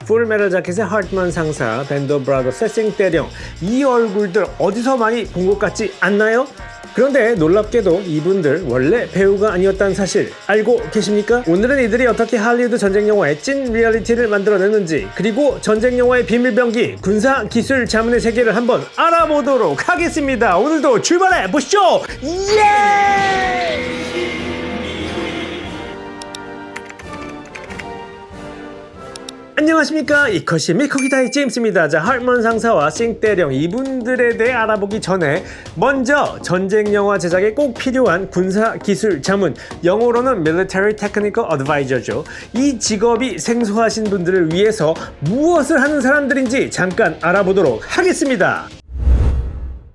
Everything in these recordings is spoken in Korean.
풀메tal 자켓의 하트먼 상사, 밴더 브라더스의 싱떼령, 이 얼굴들 어디서 많이 본 것 같지 않나요? 그런데 놀랍게도 이분들 원래 배우가 아니었다는 사실 알고 계십니까? 오늘은 이들이 어떻게 할리우드 전쟁 영화의 찐 리얼리티를 만들어냈는지, 그리고 전쟁 영화의 비밀병기 군사 기술 자문의 세계를 한번 알아보도록 하겠습니다. 오늘도 출발해 보시죠. 예! 안녕하십니까, 이컷이 밀커기다의 제임스입니다. 자, 하트먼 상사와 싱떼령 이분들에 대해 알아보기 전에 먼저 전쟁 영화 제작에 꼭 필요한 군사 기술 자문, 영어로는 Military Technical Advisor죠. 이 직업이 생소하신 분들을 위해서 무엇을 하는 사람들인지 잠깐 알아보도록 하겠습니다.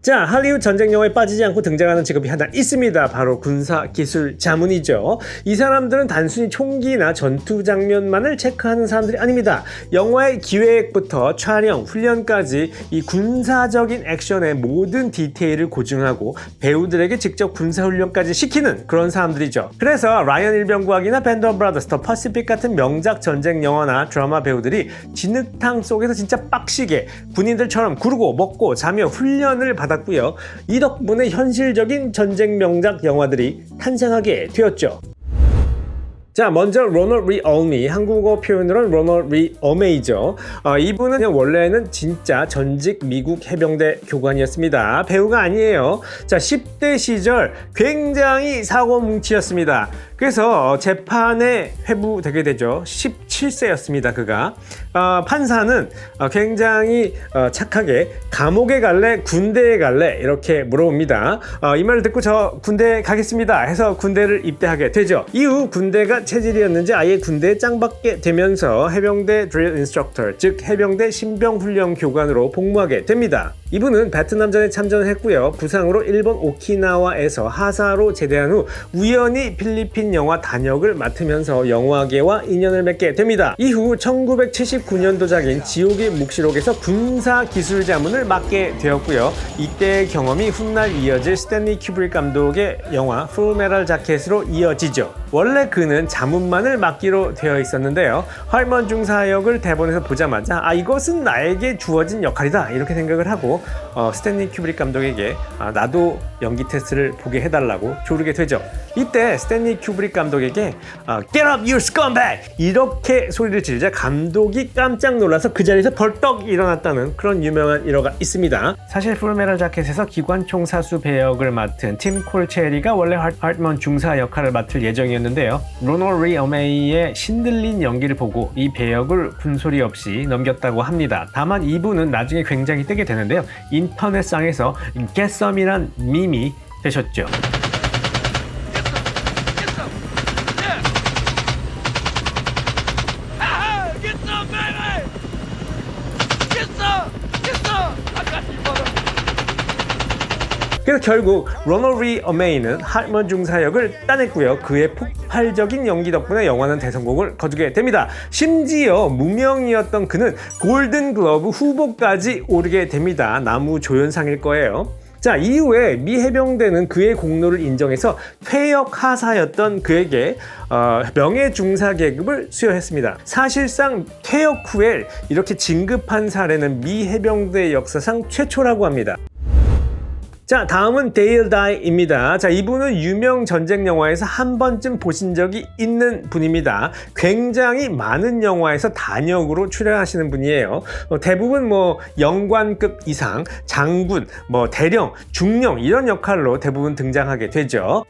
자, 할리우드 전쟁 영화에 빠지지 않고 등장하는 직업이 하나 있습니다. 바로 군사 기술 자문이죠. 이 사람들은 단순히 총기나 전투 장면만을 체크하는 사람들이 아닙니다. 영화의 기획부터 촬영, 훈련까지 이 군사적인 액션의 모든 디테일을 고증하고 배우들에게 직접 군사 훈련까지 시키는 그런 사람들이죠. 그래서 라이언 일병구학이나 밴드 오브 브라더스, 더 퍼시픽 같은 명작 전쟁 영화나 드라마 배우들이 진흙탕 속에서 진짜 빡시게 군인들처럼 구르고 먹고 자며 훈련을 받았고요. 이 덕분에 현실적인 전쟁 명작 영화들이 탄생하게 되었죠. 자, 먼저 로널드 리 올미, 한국어 표현으로는 로널드 리 어메이죠. 이분은 원래는 진짜 전직 미국 해병대 교관이었습니다. 배우가 아니에요. 자, 10대 시절 굉장히 사고뭉치였습니다. 그래서 재판에 회부되게 되죠. 17세였습니다 그가. 판사는 굉장히 착하게 감옥에 갈래 군대에 갈래 이렇게 물어봅니다. 이 말을 듣고 저 군대에 가겠습니다 해서 군대를 입대하게 되죠. 이후 군대가 체질이었는지 아예 군대에 짱박게 되면서 해병대 드릴 인스트럭터, 즉 해병대 신병훈련 교관으로 복무하게 됩니다. 이분은 베트남전에 참전했고요. 부상으로 일본 오키나와에서 하사로 제대한 후 우연히 필리핀 영화 단역을 맡으면서 영화계와 인연을 맺게 됩니다. 이후 1979년도작인 지옥의 묵시록에서 군사 기술 자문을 맡게 되었고요. 이때의 경험이 훗날 이어질 스탠리 큐브릭 감독의 영화 풀메탈 자켓으로 이어지죠. 원래 그는 자문만을 맡기로 되어 있었는데요. 하트먼 중사역을 대본에서 보자마자 이것은 나에게 주어진 역할이다 이렇게 생각을 하고 스탠리 큐브릭 감독에게 나도 연기 테스트를 보게 해달라고 조르게 되죠. 이때 스탠리 큐브릭 감독에게 Get up you scumbag! 이렇게 소리를 지르자 감독이 깜짝 놀라서 그 자리에서 벌떡 일어났다는 그런 유명한 일화가 있습니다. 사실 풀메탈 자켓에서 기관총 사수 배역을 맡은 팀 콜체리가 원래 하트먼 중사 역할을 맡을 예정이었는데요. 로널드 리 어메이의 신들린 연기를 보고 이 배역을 군소리 없이 넘겼다고 합니다. 다만 이분은 나중에 굉장히 뜨게 되는데요. 인터넷상에서 Get some이란 밈이 되셨죠. 그래서 결국 로널드 리 어메이는 하트먼 중사역을 따냈고요. 그의 폭발적인 연기 덕분에 영화는 대성공을 거두게 됩니다. 심지어 무명이었던 그는 골든 글러브 후보까지 오르게 됩니다. 나무조연상일 거예요. 자, 이후에 미 해병대는 그의 공로를 인정해서 퇴역 하사였던 그에게 명예중사 계급을 수여했습니다. 사실상 퇴역 후에 이렇게 진급한 사례는 미 해병대 역사상 최초라고 합니다. 자, 다음은 데일 다이입니다. 자, 이분은 유명 전쟁 영화에서 한 번쯤 보신 적이 있는 분입니다. 굉장히 많은 영화에서 단역으로 출연하시는 분이에요. 대부분 영관급 이상, 장군, 대령, 중령 이런 역할로 대부분 등장하게 되죠.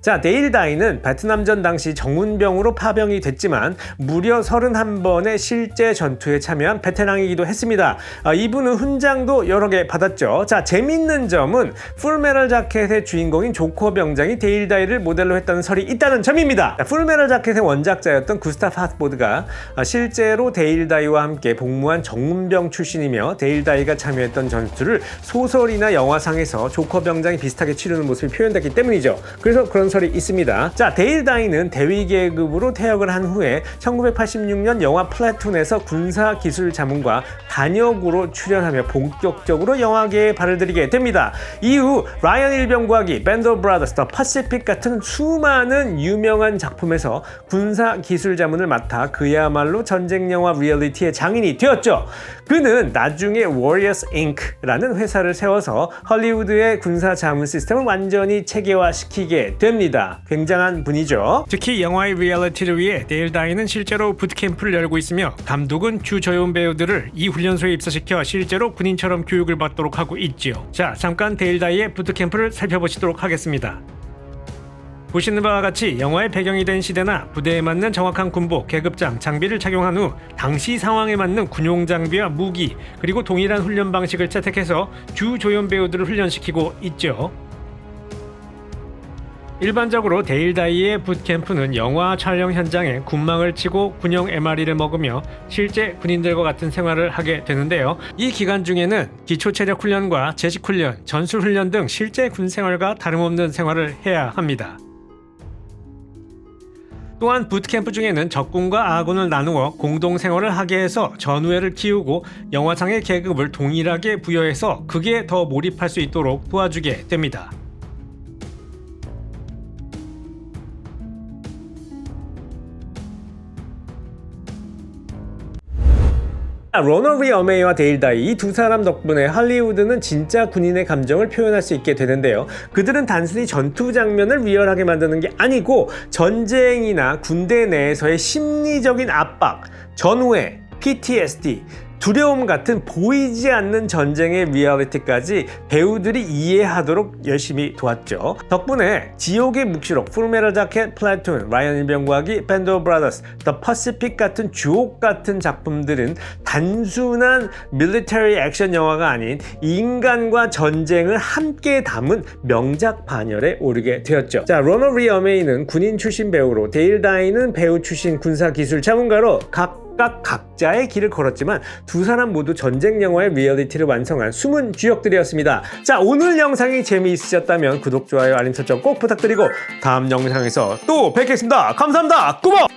자, 데일 다이는 베트남전 당시 정문병으로 파병이 됐지만 무려 31번의 실제 전투에 참여한 베테랑이기도 했습니다. 이분은 훈장도 여러 개 받았죠. 자, 재밌는 점은 풀메럴 자켓의 주인공인 조커 병장이 데일 다이를 모델로 했다는 설이 있다는 점입니다. 자, 풀메럴 자켓의 원작자였던 구스타프 하스보드가 실제로 데일 다이와 함께 복무한 정문병 출신이며 데일 다이가 참여했던 전투를 소설이나 영화상에서 조커 병장이 비슷하게 치르는 모습이 표현됐기 때문이죠. 그래서 그런 설이 있습니다. 자, 데일 다이는 대위 계급으로 퇴역을 한 후에 1986년 영화 플래툰에서 군사 기술 자문과 단역으로 출연하며 본격적으로 영화계에 발을 들이게 됩니다. 이후 라이언 일병과기, 밴드 오브 브라더스, 더 퍼시픽 같은 수많은 유명한 작품에서 군사 기술 자문을 맡아 그야말로 전쟁 영화 리얼리티의 장인이 되었죠. 그는 나중에 Warriors Inc.라는 회사를 세워서 헐리우드의 군사 자문 시스템을 완전히 체계화시키게 됩니다. 굉장한 분이죠. 특히 영화의 리얼리티를 위해 데일 다이는 실제로 부트캠프를 열고 있으며 감독은 주조연 배우들을 이 훈련소에 입사시켜 실제로 군인처럼 교육을 받도록 하고 있지요. 자, 잠깐 데일 다이의 부트캠프를 살펴보시도록 하겠습니다. 보시는 바와 같이 영화의 배경이 된 시대나 부대에 맞는 정확한 군복, 계급장, 장비를 착용한 후 당시 상황에 맞는 군용 장비와 무기, 그리고 동일한 훈련 방식을 채택해서 주조연 배우들을 훈련시키고 있죠. 일반적으로 데일 다이의 붓캠프는 영화 촬영 현장에 군망을 치고 군용 MRE를 먹으며 실제 군인들과 같은 생활을 하게 되는데요. 이 기간 중에는 기초체력 훈련과 제식 훈련, 전술 훈련 등 실제 군 생활과 다름없는 생활을 해야 합니다. 또한 부트캠프 중에는 적군과 아군을 나누어 공동 생활을 하게 해서 전우애를 키우고 영화상의 계급을 동일하게 부여해서 극에 더 몰입할 수 있도록 도와주게 됩니다. 로넌 리 어메이와 데일 다이, 이 두 사람 덕분에 할리우드는 진짜 군인의 감정을 표현할 수 있게 되는데요. 그들은 단순히 전투 장면을 리얼하게 만드는 게 아니고 전쟁이나 군대 내에서의 심리적인 압박, 전우애, PTSD, 두려움 같은 보이지 않는 전쟁의 리얼리티까지 배우들이 이해하도록 열심히 도왔죠. 덕분에 지옥의 묵시록, 풀메럴 자켓, 플래툰, 라이언 일병과기, 밴드 오브 브라더스, 더 퍼시픽 같은 주옥 같은 작품들은 단순한 밀리터리 액션 영화가 아닌 인간과 전쟁을 함께 담은 명작 반열에 오르게 되었죠. 자, 로넌 리 어메이는 군인 출신 배우로, 데일 다이는 배우 출신 군사 기술 자문가로 각자의 길을 걸었지만 두 사람 모두 전쟁 영화의 리얼리티를 완성한 숨은 주역들이었습니다. 자, 오늘 영상이 재미있으셨다면 구독, 좋아요, 알림 설정 꼭 부탁드리고 다음 영상에서 또 뵙겠습니다. 감사합니다. 꾸벅!